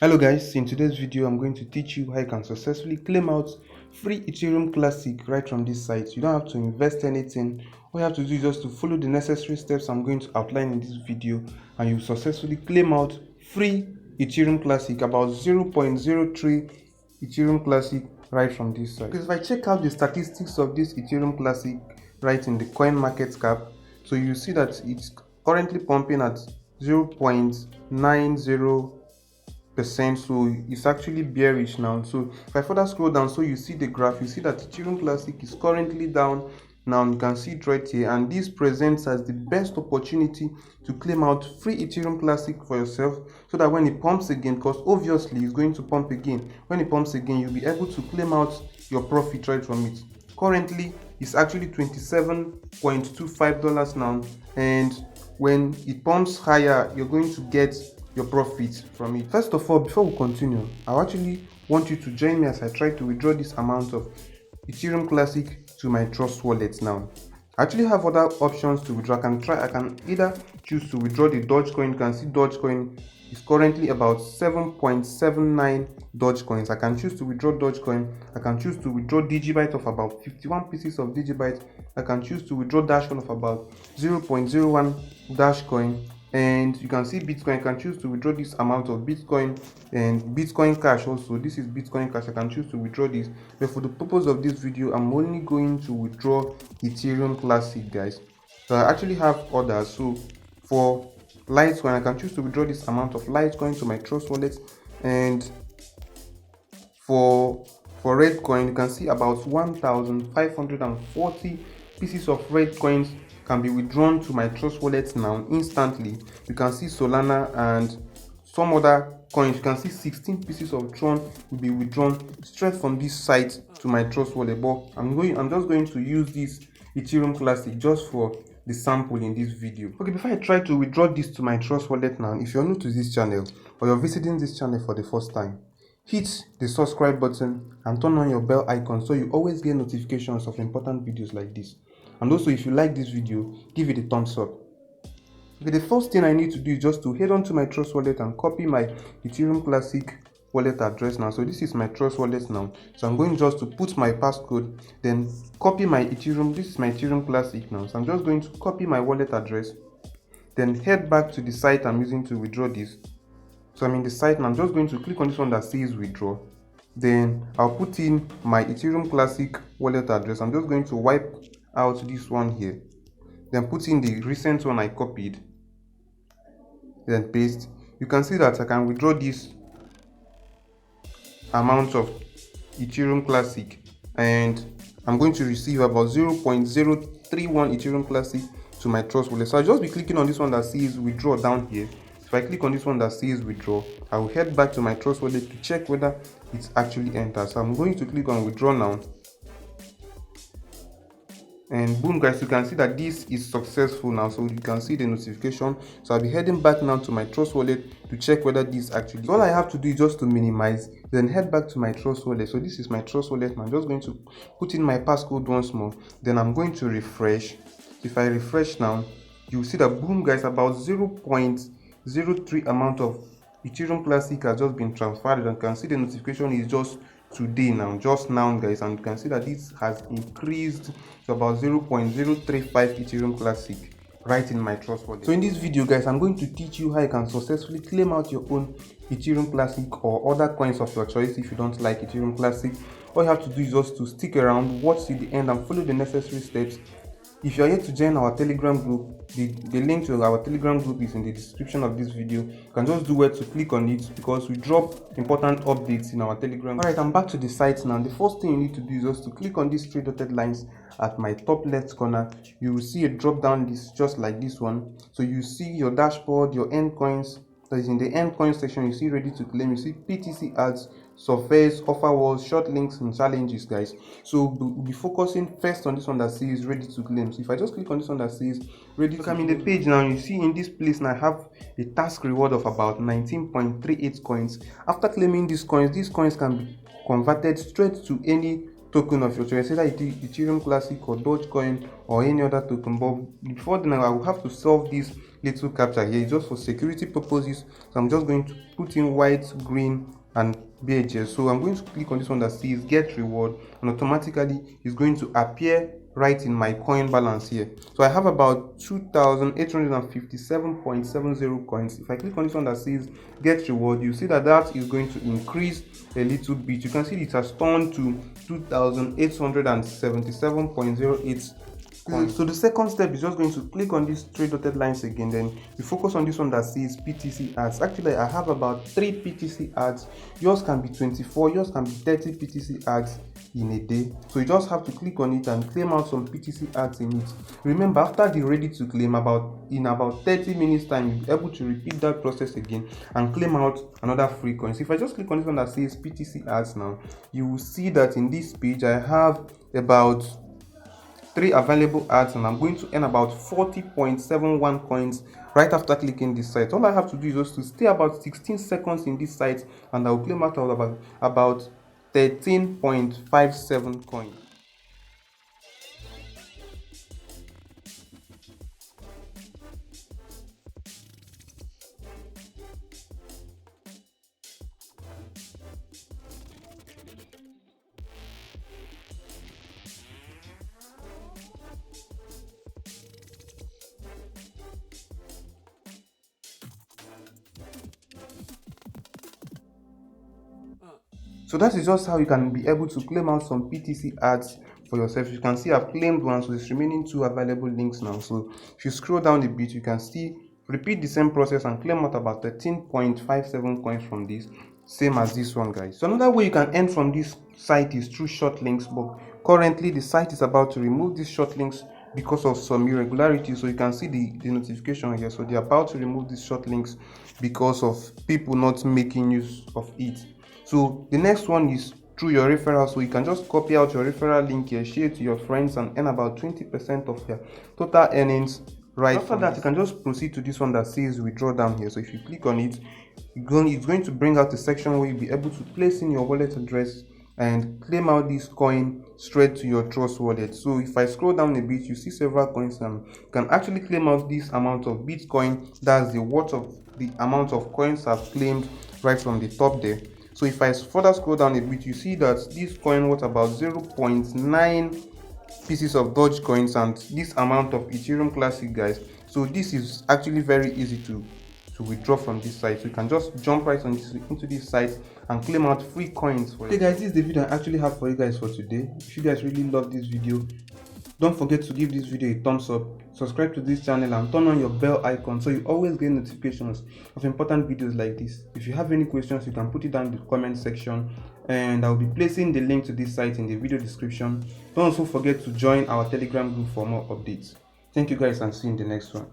Hello guys, in today's video I'm going to teach you how you can successfully claim out free Ethereum Classic right from this site. You don't have to invest anything. All you have to do is just to follow the necessary steps I'm going to outline in this video, and you successfully claim out free Ethereum Classic, about 0.03 Ethereum Classic right from this site. Because if I check out the statistics of this Ethereum Classic right in the coin market cap, so you see that it's currently pumping at 0.90%, so it's actually bearish now. So if I further scroll down, so you see the graph, you see that Ethereum Classic is currently down. Now you can see it right here, and this presents as the best opportunity to claim out free Ethereum Classic for yourself, so that when it pumps again, because obviously it's going to pump again, when it pumps again you'll be able to claim out your profit right from it. Currently it's actually $27.25 now, and when it pumps higher you're going to get your profit from it. First of all, before we continue, I actually want you to join me as I try to withdraw this amount of Ethereum Classic to my Trust wallet. Now I actually have other options to withdraw. I can either choose to withdraw the Dogecoin. You can see Dogecoin is currently about 7.79 Dogecoins. I can choose to withdraw Dogecoin. I can choose to withdraw Digibyte of about 51 pieces of Digibyte. I can choose to withdraw Dashcoin of about 0.01 Dashcoin. And you can see Bitcoin. I can choose to withdraw this amount of Bitcoin, and Bitcoin Cash also. This is Bitcoin Cash. I can choose to withdraw this, but for the purpose of this video I'm only going to withdraw Ethereum Classic, guys. So I actually have others. So for Litecoin, I can choose to withdraw this amount of Litecoin to my Trust wallet, and for Redcoin you can see about 1,540 pieces of red coins can be withdrawn to my Trust wallet now instantly. You can see Solana and some other coins. You can see 16 pieces of Tron will be withdrawn straight from this site to my Trust wallet. But I'm just going to use this Ethereum Classic just for the sample in this video. Okay, before I try to withdraw this to my Trust wallet now, if you're new to this channel or you're visiting this channel for the first time, hit the subscribe button and turn on your bell icon so you always get notifications of important videos like this. And also, if you like this video, give it a thumbs up. Okay, the first thing I need to do is just to head on to my Trust wallet and copy my Ethereum Classic wallet address now. So this is my Trust wallet now. So I'm going just to put my passcode, then copy my Ethereum. This is my Ethereum Classic now. So I'm just going to copy my wallet address, then head back to the site I'm using to withdraw this. So I'm in the site and I'm just going to click on this one that says withdraw. Then I'll put in my Ethereum Classic wallet address. I'm just going to wipe out this one here, then put in the recent one I copied, then paste. You can see that I can withdraw this amount of Ethereum Classic, and I'm going to receive about 0.031 Ethereum Classic to my Trust wallet. So I'll just be clicking on this one that says withdraw down here. If I click on this one that says withdraw, I will head back to my Trust wallet to check whether it's actually entered. So I'm going to click on withdraw now, and boom, guys, you can see that this is successful now. So you can see the notification. So I'll be heading back now to my Trust wallet to check whether this actually, all I have to do is just to minimize, then head back to my Trust wallet. So this is my Trust wallet. I'm just going to put in my passcode once more, then I'm going to refresh. If I refresh now, you see that boom, guys, about 0.03 amount of Ethereum Classic has just been transferred, and you can see the notification is just today now, just now, guys, and you can see that this has increased to about 0.035 Ethereum Classic right in my Trust wallet. So in this video, guys, I'm going to teach you how you can successfully claim out your own Ethereum Classic or other coins of your choice. If you don't like Ethereum Classic, all you have to do is just to stick around, watch till the end, and follow the necessary steps. If you are yet to join our Telegram group, the link to our Telegram group is in the description of this video. You can just do well to click on it because we drop important updates in our Telegram. Alright, I'm back to the site now. The first thing you need to do is just to click on these three dotted lines at my top left corner. You will see a drop down list just like this one. So you see your dashboard, your end coins. That is in the end coin section. You see ready to claim. You see PTC ads, surveys, offer walls, short links, and challenges, guys. So we'll be focusing first on this one that says ready to claim. So if I just click on this one that says ready to claim, in the page now, you see in this place now I have a task reward of about 19.38 coins. After claiming these coins can be converted straight to any token of your choice, either Ethereum Classic or Dogecoin or any other token. But before then, I will have to solve this little captcha here. It's just for security purposes, so I'm just going to put in white, green and beige. So I'm going to click on this one that says get reward, and automatically it's going to appear right in my coin balance here. So I have about 2,857.70 coins. If I click on this one that says get reward, you see that that is going to increase a little bit. You can see it has turned to 2,877.08. So the second step is just going to click on these three dotted lines again. Then you focus on this one that says PTC ads. Actually, I have about 3 PTC ads. Yours can be 24, yours can be 30 PTC ads in a day. So you just have to click on it and claim out some PTC ads in it. Remember, after the ready to claim, in about 30 minutes time, you'll be able to repeat that process again and claim out another free coins. If I just click on this one that says PTC ads now, you will see that in this page I have about 3 available ads, and I'm going to earn about 40.71 coins right after clicking this site. All I have to do is just to stay about 16 seconds in this site, and I'll claim out about 13.57 coins. So that is just how you can be able to claim out some PTC ads for yourself. You can see I've claimed one, so there's remaining 2 available links now. So if you scroll down a bit, you can see repeat the same process and claim out about 13.57 coins from this, same as this one, guys. So another way you can earn from this site is through short links, but currently the site is about to remove these short links because of some irregularities. So you can see the notification here. So they're about to remove these short links because of people not making use of it. So the next one is through your referral. So you can just copy out your referral link here, share it to your friends, and earn about 20% of your total earnings. Right after that, you can just proceed to this one that says withdraw down here. So if you click on it, it's going to bring out a section where you'll be able to place in your wallet address and claim out this coin straight to your Trust wallet. So if I scroll down a bit, you see several coins, and you can actually claim out this amount of Bitcoin. That's the worth of the amount of coins I've claimed right from the top there. So if I further scroll down a bit, you see that this coin worth about 0.9 pieces of Dogecoins and this amount of Ethereum Classic, guys. So this is actually very easy to withdraw from this site. So you can just jump right into this site and claim out free coins for it. Okay guys, this is the video I actually have for you guys for today. If you guys really love this video, don't forget to give this video a thumbs up, subscribe to this channel, and turn on your bell icon so you always get notifications of important videos like this. If you have any questions, you can put it down in the comment section, and I'll be placing the link to this site in the video description. Don't also forget to join our Telegram group for more updates. Thank you guys, and see you in the next one.